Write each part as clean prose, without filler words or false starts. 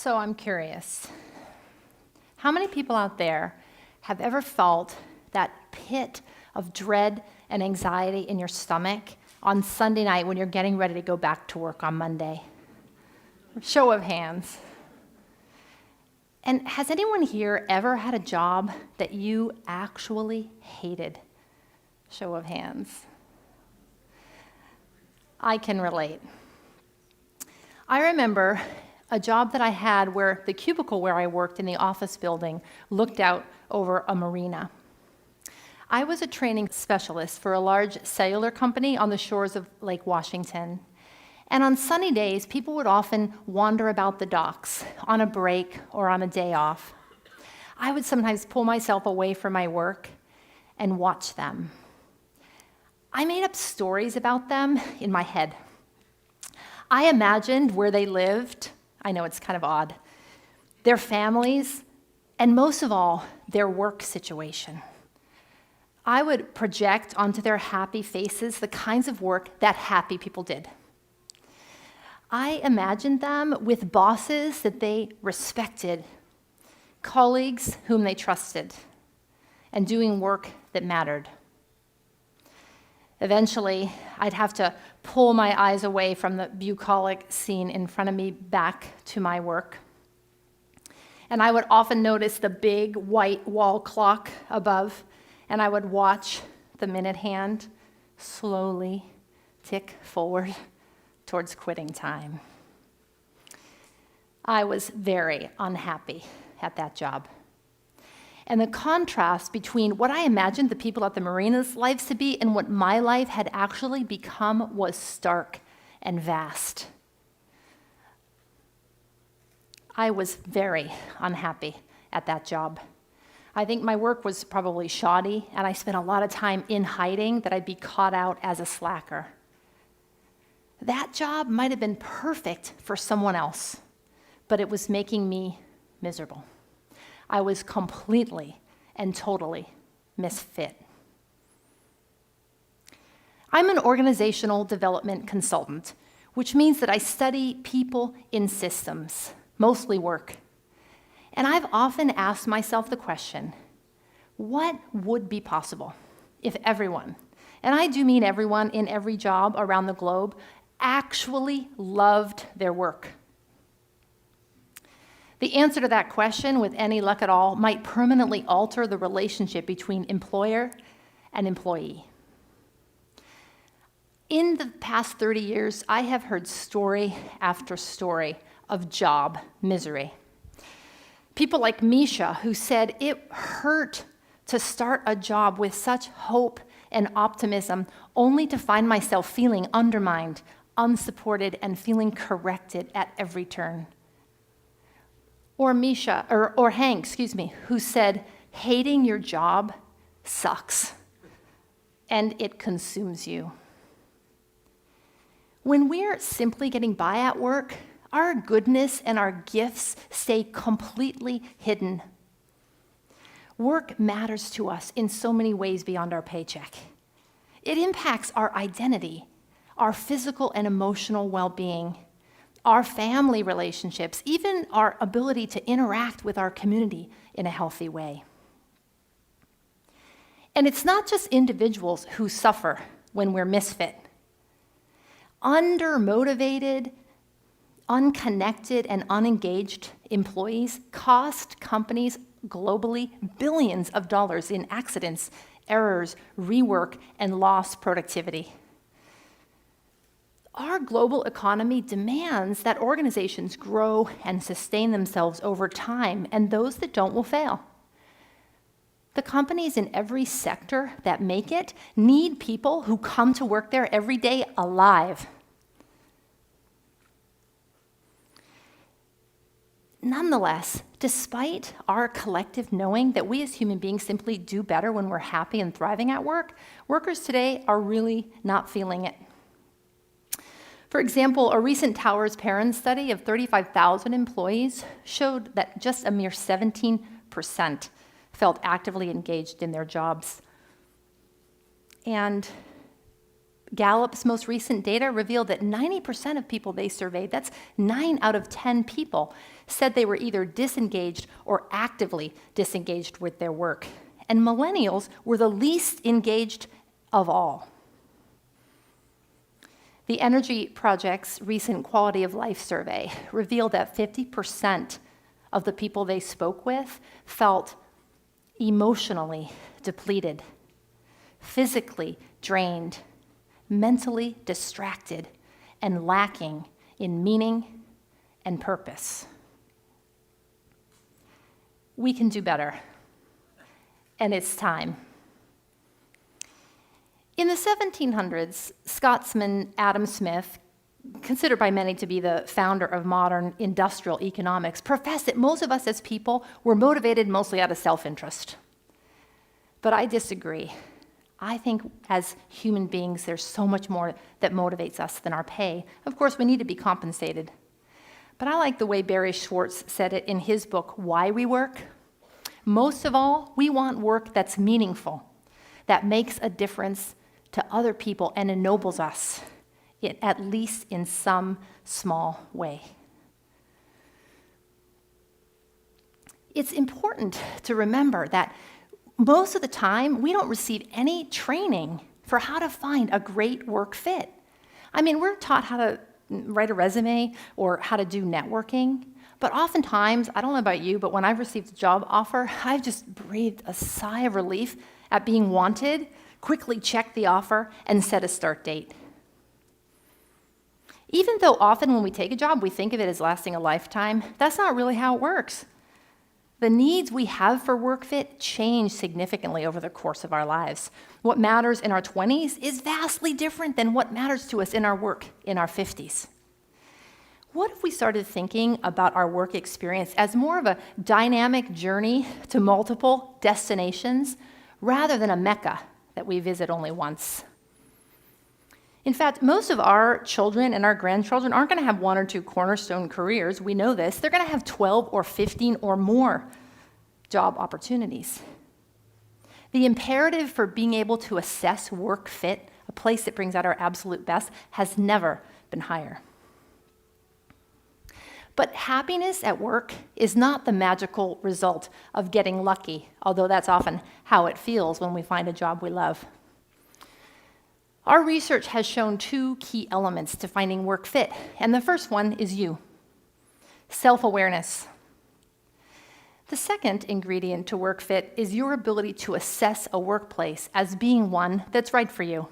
So I'm curious, how many people out there have ever felt that pit of dread and anxiety in your stomach on Sunday night when you're getting ready to go back to work on Monday? Show of hands. And has anyone here ever had a job that you actually hated? Show of hands. I can relate. I remember a job that I had where the cubicle where I worked in the office building looked out over a marina. I was a training specialist for a large cellular company on the shores of Lake Washington. And on sunny days, people would often wander about the docks on a break or on a day off. I would sometimes pull myself away from my work and watch them. I made up stories about them in my head. I imagined where they lived. I know it's kind of odd. Their families, and most of all, their work situation. I would project onto their happy faces the kinds of work that happy people did. I imagined them with bosses that they respected, colleagues whom they trusted, and doing work that mattered. Eventually, I'd have to pull my eyes away from the bucolic scene in front of me back to my work. And I would often notice the big white wall clock above, and I would watch the minute hand slowly tick forward towards quitting time. I was very unhappy at that job. And the contrast between what I imagined the people at the marina's lives to be and what my life had actually become was stark and vast. I was very unhappy at that job. I think my work was probably shoddy, and I spent a lot of time in hiding that I'd be caught out as a slacker. That job might have been perfect for someone else, but it was making me miserable. I was completely and totally misfit. I'm an organizational development consultant, which means that I study people in systems, mostly work. And I've often asked myself the question, what would be possible if everyone, and I do mean everyone in every job around the globe, actually loved their work? The answer to that question, with any luck at all, might permanently alter the relationship between employer and employee. In the past 30 years, I have heard story after story of job misery. People like Misha, who said it hurt to start a job with such hope and optimism, only to find myself feeling undermined, unsupported, and feeling corrected at every turn. Or Hank, who said, hating your job sucks, and it consumes you. When we're simply getting by at work, our goodness and our gifts stay completely hidden. Work matters to us in so many ways beyond our paycheck. It impacts our identity, our physical and emotional well-being, our family relationships, even our ability to interact with our community in a healthy way. And it's not just individuals who suffer when we're misfit. Undermotivated, unconnected, and unengaged employees cost companies globally billions of dollars in accidents, errors, rework, and lost productivity. Our global economy demands that organizations grow and sustain themselves over time, and those that don't will fail. The companies in every sector that make it need people who come to work there every day alive. Nonetheless, despite our collective knowing that we as human beings simply do better when we're happy and thriving at work, workers today are really not feeling it. For example, a recent Towers Perrin study of 35,000 employees showed that just a mere 17% felt actively engaged in their jobs. And Gallup's most recent data revealed that 90% of people they surveyed, that's 9 out of 10 people, said they were either disengaged or actively disengaged with their work. And millennials were the least engaged of all. The Energy Project's recent quality of life survey revealed that 50% of the people they spoke with felt emotionally depleted, physically drained, mentally distracted, and lacking in meaning and purpose. We can do better, and it's time. In the 1700s, Scotsman Adam Smith, considered by many to be the founder of modern industrial economics, professed that most of us as people were motivated mostly out of self-interest. But I disagree. I think as human beings, there's so much more that motivates us than our pay. Of course, we need to be compensated. But I like the way Barry Schwartz said it in his book, Why We Work. Most of all, we want work that's meaningful, that makes a difference to other people and ennobles us, at least in some small way. It's important to remember that most of the time, we don't receive any training for how to find a great work fit. I mean, we're taught how to write a resume or how to do networking, but oftentimes, I don't know about you, but when I've received a job offer, I've just breathed a sigh of relief at being wanted, quickly checked the offer, and set a start date. Even though often when we take a job, we think of it as lasting a lifetime, that's not really how it works. The needs we have for work fit change significantly over the course of our lives. What matters in our 20s is vastly different than what matters to us in our work in our 50s. What if we started thinking about our work experience as more of a dynamic journey to multiple destinations rather than a Mecca that we visit only once? In fact, most of our children and our grandchildren aren't going to have 1 or 2 cornerstone careers. We know this. They're going to have 12 or 15 or more job opportunities. The imperative for being able to assess work fit, a place that brings out our absolute best, has never been higher. But happiness at work is not the magical result of getting lucky, although that's often how it feels when we find a job we love. Our research has shown 2 key elements to finding work fit, and the first one is you, self-awareness. The second ingredient to work fit is your ability to assess a workplace as being one that's right for you.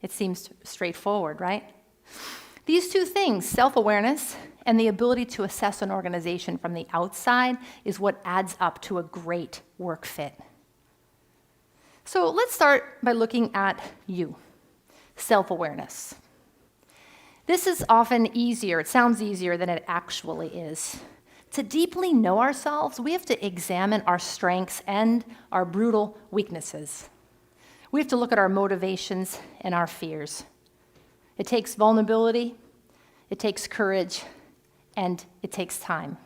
It seems straightforward, right? These 2 things, self-awareness and the ability to assess an organization from the outside, is what adds up to a great work fit. So let's start by looking at you. Self-awareness. This is often easier, it sounds easier than it actually is. To deeply know ourselves, we have to examine our strengths and our brutal weaknesses. We have to look at our motivations and our fears. It takes vulnerability, it takes courage, and it takes time.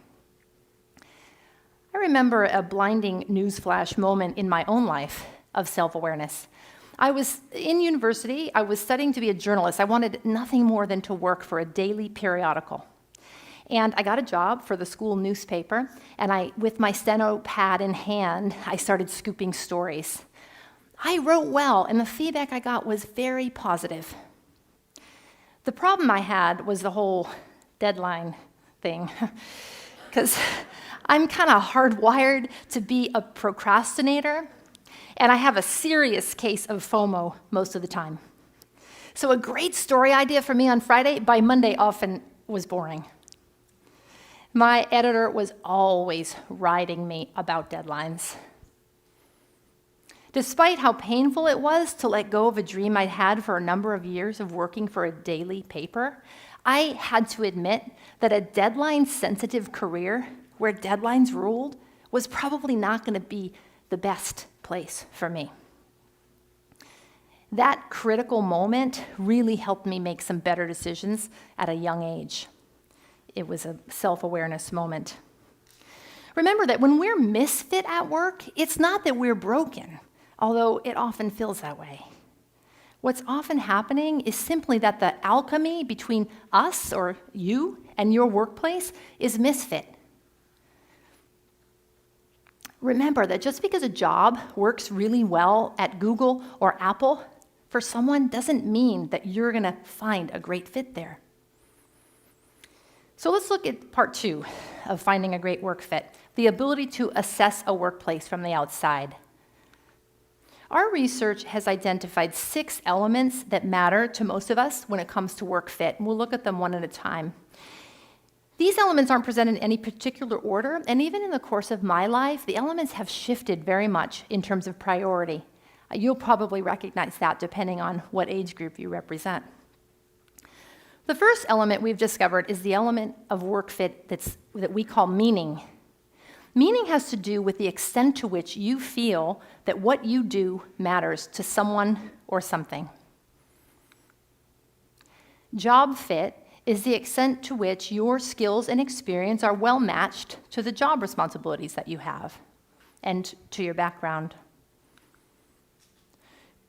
I remember a blinding newsflash moment in my own life of self-awareness. I was in university, I was studying to be a journalist. I wanted nothing more than to work for a daily periodical. And I got a job for the school newspaper, and with my steno pad in hand, I started scooping stories. I wrote well, and the feedback I got was very positive. The problem I had was the whole deadline thing, because I'm kind of hardwired to be a procrastinator, and I have a serious case of FOMO most of the time. So a great story idea for me on Friday, by Monday often was boring. My editor was always riding me about deadlines. Despite how painful it was to let go of a dream I'd had for a number of years of working for a daily paper, I had to admit that a deadline-sensitive career where deadlines ruled was probably not going to be the best place for me. That critical moment really helped me make some better decisions at a young age. It was a self-awareness moment. Remember that when we're misfit at work, it's not that we're broken, although it often feels that way. What's often happening is simply that the alchemy between us, or you, and your workplace is misfit. Remember that just because a job works really well at Google or Apple for someone doesn't mean that you're going to find a great fit there. So let's look at part 2 of finding a great work fit, the ability to assess a workplace from the outside. Our research has identified 6 elements that matter to most of us when it comes to work fit, and we'll look at them one at a time. These elements aren't presented in any particular order, and even in the course of my life, the elements have shifted very much in terms of priority. You'll probably recognize that depending on what age group you represent. The first element we've discovered is the element of work fit that we call meaning. Meaning has to do with the extent to which you feel that what you do matters to someone or something. Job fit is the extent to which your skills and experience are well matched to the job responsibilities that you have and to your background.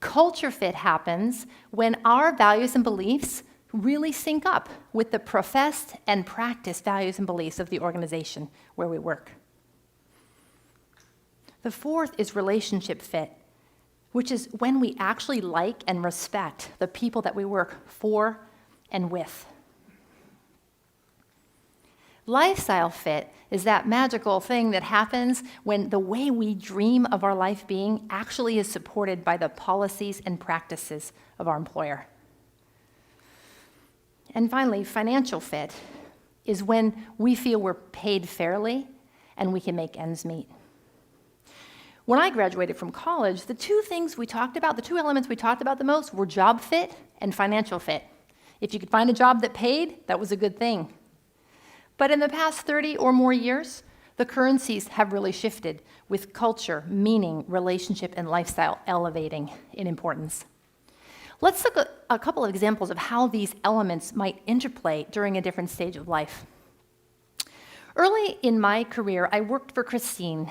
Culture fit happens when our values and beliefs really sync up with the professed and practiced values and beliefs of the organization where we work. The fourth is relationship fit, which is when we actually like and respect the people that we work for and with. Lifestyle fit is that magical thing that happens when the way we dream of our life being actually is supported by the policies and practices of our employer. And finally, financial fit is when we feel we're paid fairly and we can make ends meet. When I graduated from college, the two elements we talked about the most were job fit and financial fit. If you could find a job that paid, that was a good thing. But in the past 30 or more years, the currencies have really shifted, with culture, meaning, relationship, and lifestyle elevating in importance. Let's look at a couple of examples of how these elements might interplay during a different stage of life. Early in my career, I worked for Christine.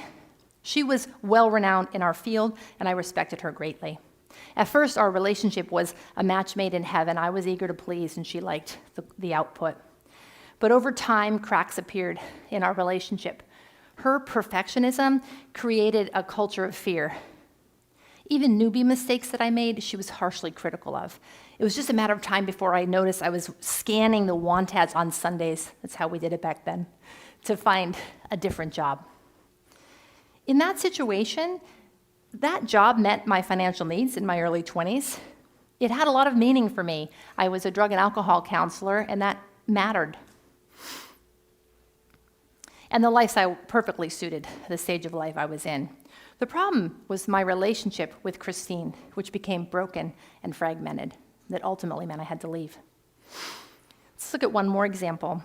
She was well-renowned in our field, and I respected her greatly. At first, our relationship was a match made in heaven. I was eager to please, and she liked the output. But over time, cracks appeared in our relationship. Her perfectionism created a culture of fear. Even newbie mistakes that I made, she was harshly critical of. It was just a matter of time before I noticed I was scanning the want ads on Sundays, that's how we did it back then, to find a different job. In that situation, that job met my financial needs in my early 20s. It had a lot of meaning for me. I was a drug and alcohol counselor, and that mattered. And the lifestyle perfectly suited the stage of life I was in. The problem was my relationship with Christine, which became broken and fragmented. That ultimately meant I had to leave. Let's look at one more example.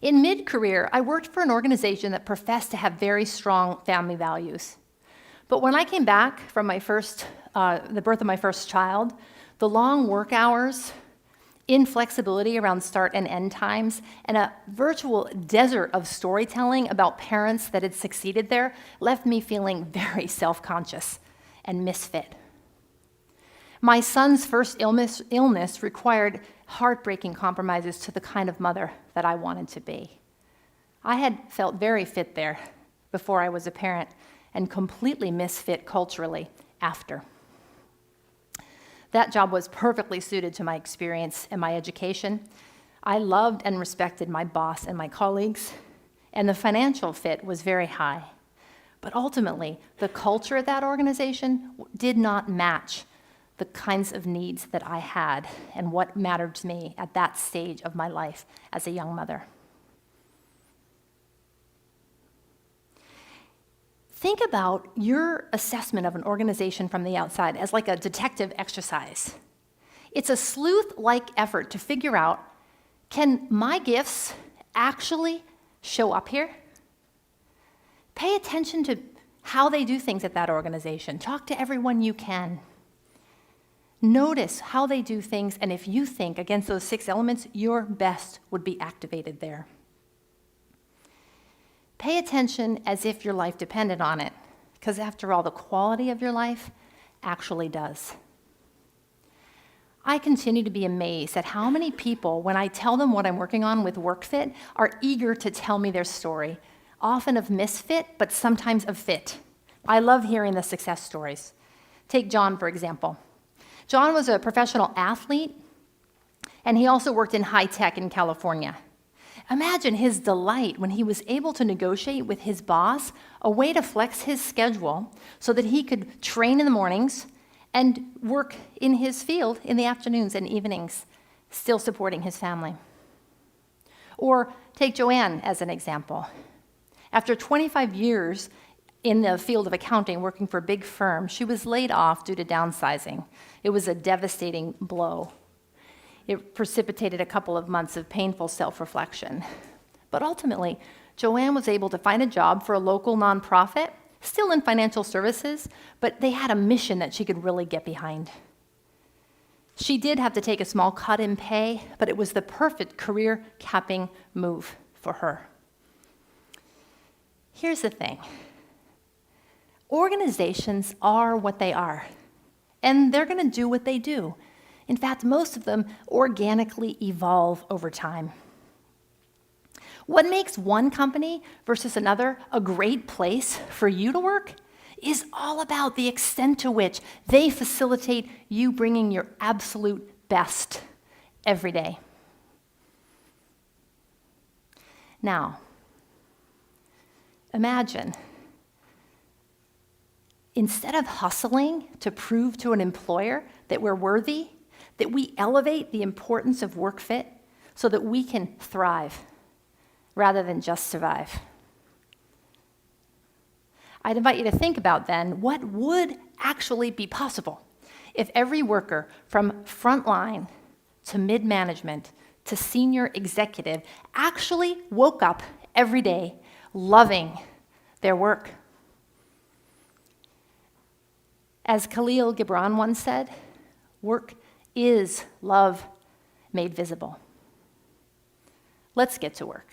In mid-career, I worked for an organization that professed to have very strong family values. But when I came back from the birth of my first child, the long work hours, inflexibility around start and end times, and a virtual desert of storytelling about parents that had succeeded there left me feeling very self-conscious and misfit. My son's first illness required heartbreaking compromises to the kind of mother that I wanted to be. I had felt very fit there before I was a parent and completely misfit culturally after. That job was perfectly suited to my experience and my education. I loved and respected my boss and my colleagues, and the financial fit was very high. But ultimately, the culture of that organization did not match the kinds of needs that I had and what mattered to me at that stage of my life as a young mother. Think about your assessment of an organization from the outside as like a detective exercise. It's a sleuth-like effort to figure out, can my gifts actually show up here? Pay attention to how they do things at that organization. Talk to everyone you can. Notice how they do things, and if you think against those 6 elements, your best would be activated there. Pay attention as if your life depended on it, because after all, the quality of your life actually does. I continue to be amazed at how many people, when I tell them what I'm working on with WorkFit, are eager to tell me their story, often of misfit, but sometimes of fit. I love hearing the success stories. Take John, for example. John was a professional athlete, and he also worked in high tech in California. Imagine his delight when he was able to negotiate with his boss a way to flex his schedule so that he could train in the mornings and work in his field in the afternoons and evenings, still supporting his family. Or take Joanne as an example. After 25 years in the field of accounting, working for a big firm, she was laid off due to downsizing. It was a devastating blow. It precipitated a couple of months of painful self-reflection. But ultimately, Joanne was able to find a job for a local nonprofit, still in financial services, but they had a mission that she could really get behind. She did have to take a small cut in pay, but it was the perfect career-capping move for her. Here's the thing. Organizations are what they are, and they're going to do what they do. In fact, most of them organically evolve over time. What makes one company versus another a great place for you to work is all about the extent to which they facilitate you bringing your absolute best every day. Now, imagine, instead of hustling to prove to an employer that we're worthy, that we elevate the importance of WorkFit so that we can thrive rather than just survive. I'd invite you to think about then what would actually be possible if every worker from frontline to mid-management to senior executive actually woke up every day loving their work. As Khalil Gibran once said, work is love made visible. Let's get to work.